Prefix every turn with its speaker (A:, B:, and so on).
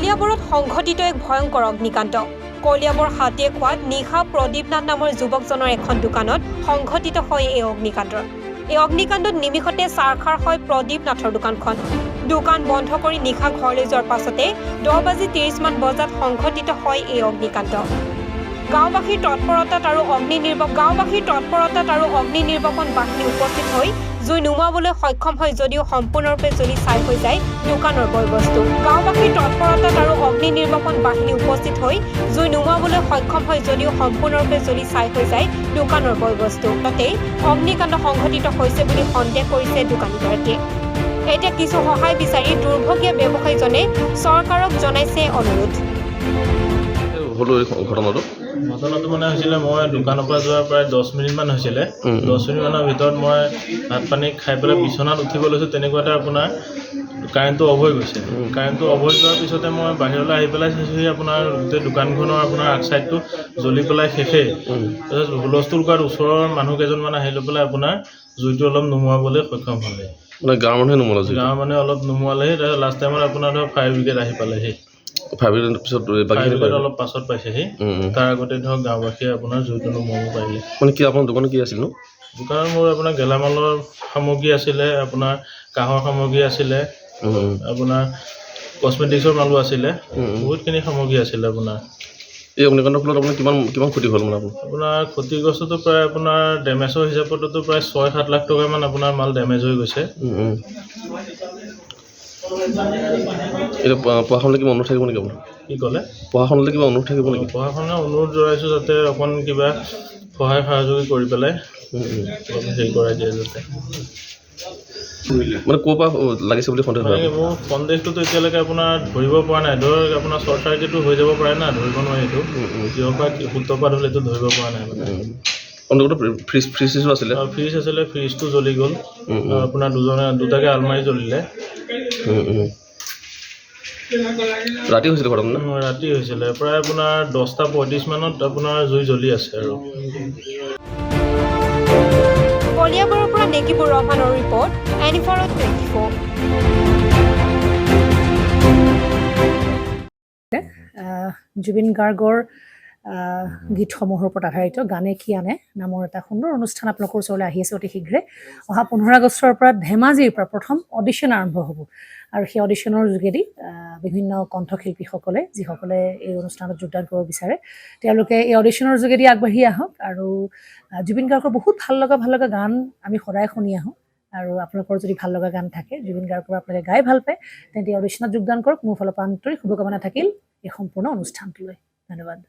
A: কলিয়াবৰত সংঘটিত এক ভয়ংকৰ অগ্নিকাণ্ড। কলিয়াবৰ হাতীয়ে খোৱাত নিশা প্ৰদীপনাথ নামৰ যুৱকজনৰ এখন দোকানত সংঘটিত হয় এই অগ্নিকাণ্ড। এই অগ্নিকাণ্ডত নিমিষতে চাৰখাৰ হয় প্ৰদীপনাথৰ দোকানখন। দোকান বন্ধ কৰি নিশা ঘৰলৈ যোৱাৰ পাছতে 10:30 বজাত সংঘটিত হয় এই অগ্নিকাণ্ড। গাঁওবাসীৰ তৎপৰতাত আৰু অগ্নি নিৰ্বাপন বাহিনী উপস্থিত হৈ জুই নুমাবলৈ সক্ষম হয় যদিও সম্পূৰ্ণৰূপে জ্বলি ছাই হৈ যায় দোকানৰ বয়বস্তু। গাঁওবাসীৰ তৎপৰতাত আৰু অগ্নি নিৰ্বাপন বাহিনী উপস্থিত হৈ জুই নুমাবলৈ সক্ষম হয় যদিও সম্পূৰ্ণৰূপে জ্বলি ছাই হৈ যায় দোকানৰ বয়বস্তু। তাতে অগ্নিকাণ্ড সংঘটিত হৈছে বুলি সন্দেহ কৰিছে দোকানীগৰাকীয়ে। এতিয়া কিছু সহায় বিচাৰি দুৰ্ভগীয়া ব্যৱসায়ীজনে চৰকাৰক জনাইছে অনুৰোধ।
B: ঘটনাটো মানে হৈছিলে, মই দোকানৰ পৰা যোৱাৰ প্ৰায় 10 মিনিটমান হৈছিলে। 10 মিনিটমানৰ ভিতৰত মই ভাত পানী খাই পেলাই বিচনাত উঠিব লৈছোঁ, তেনেকুৱাতে আপোনাৰ কাৰেণ্টটো অফ হৈ গৈছে। কাৰেণ্টটো অফ হৈ যোৱাৰ পিছতে মই বাহিৰলৈ আহি পেলাই চাইছোঁহি আপোনাৰ গোটেই দোকানখনৰ আপোনাৰ আগ চাইডটো জ্বলি পেলাই শেষেই। তাৰপিছত হুলস্থুল কৰাত ওচৰৰ মানুহ কেইজনমান আহি লৈ পেলাই আপোনাৰ জুইটো অলপ নুমুৱাবলৈ সক্ষম হ'লে।
C: মানে গাঁৱৰ মানুহে নুমুৱালে?
B: গাঁৱৰ মানুহে অলপ নুমুৱালেহি। তাৰপিছত লাষ্ট টাইমত আপোনাৰ ধৰক ফায়াৰ ব্ৰিগেড আহি পালেহি। অলপ পাছত পাইছেহি। তাৰ আগতে ধৰক গাঁওবাসীয়ে আপোনাৰ জুইটো নুমুৱাব পাৰিলে।
C: মানে কি আপোনাৰ দোকানত কি আছিল নো?
B: দোকানত মোৰ আপোনাৰ গেলামালৰ সামগ্ৰী আছিলে, আপোনাৰ কাঁহৰ সামগ্ৰী আছিলে, আপোনাৰ কচমেটিক্সৰ মালো আছিলে, বহুতখিনি সামগ্ৰী আছিলে আপোনাৰ।
C: এই অগ্নিকাণ্ডৰ ফলত আপোনাৰ কিমান ক্ষতি হ'ল মানে
B: আপোনাৰ ক্ষতিগ্ৰস্তটো প্ৰায় আপোনাৰ ডেমেজৰ হিচাপতো প্ৰায় 6-7 লাখ টকামান আপোনাৰ মাল ডেমেজ হৈ গৈছে।
C: এতিয়া প্ৰশাসনলৈ কিবা অনুৰোধ থাকিব নেকি আপোনাৰ?
B: কি ক'লে?
C: প্ৰশাসনলৈ কিবা অনুৰোধ থাকিব নেকি?
B: প্ৰশাসনে অনুৰোধ জনাইছোঁ যাতে অকণ কিবা সহায় সহযোগী কৰি পেলাই হেৰি কৰাই দিয়ে যাতে।
C: মানে ক'ৰ পৰা লাগিছে বুলি সন্দেহ হয়?
B: মোৰ সন্দেহটোতো এতিয়ালৈকে আপোনাৰ ধৰিব পৰা নাই। ধৰক আপোনাৰ শ্বৰ্ট চাৰ্কিটো হৈ যাব পাৰে না, ধৰিব নোৱাৰি এইটো। কিহৰ পৰা সূত্ৰপাত হ'লে এইটো ধৰিব পৰা নাই মানে।
C: ফ্ৰিজ আছিলে?
B: ফ্ৰিজ আছিলে, ফ্ৰিজটো জ্বলি গ'ল। আপোনাৰ দুটাকে আলমাৰি জ্বলিলে।
C: ৰাতি হৈছিলে ঘটনা?
B: ৰাতি হৈছিলে, প্ৰায় আপোনাৰ 10:35 মানত আপোনাৰ জুই জ্বলি আছে আৰু।
A: কলিয়াবৰৰ পৰা নেকিবুৰ ৰহমানৰ ৰিপৰ্ট, NFR24।
D: জুবিন গাৰ্গৰ গীতসমূহৰ ওপৰত আধাৰিত গানে কি আনে নামৰ এটা সুন্দৰ অনুষ্ঠান আপোনালোকৰ ওচৰলৈ আহি আছে অতি শীঘ্ৰে। অহা 15 আগষ্টৰ পৰা ধেমাজিৰ পৰা প্ৰথম অডিশ্যন আৰম্ভ হ'ব আৰু সেই অডিশ্যনৰ যোগেদি বিভিন্ন কণ্ঠশিল্পীসকলে যিসকলে এই অনুষ্ঠানত যোগদান কৰিব বিচাৰে তেওঁলোকে এই অডিশ্যনৰ যোগেদি আগবাঢ়ি আহক আৰু জুবিন গাৰ্গৰ বহুত ভাল লগা গান আমি সদায় শুনি আহোঁ। আৰু আপোনালোকৰ যদি ভাল লগা গান থাকে, জুবিন গাৰ্গৰ আপোনালোকে গাই ভাল পায়, তেন্তে অডিশ্যনত যোগদান কৰক। মোৰ ফালৰ পৰা আন্তৰিক শুভকামনা থাকিল এই সম্পূৰ্ণ অনুষ্ঠানটোলৈ। ধন্যবাদ।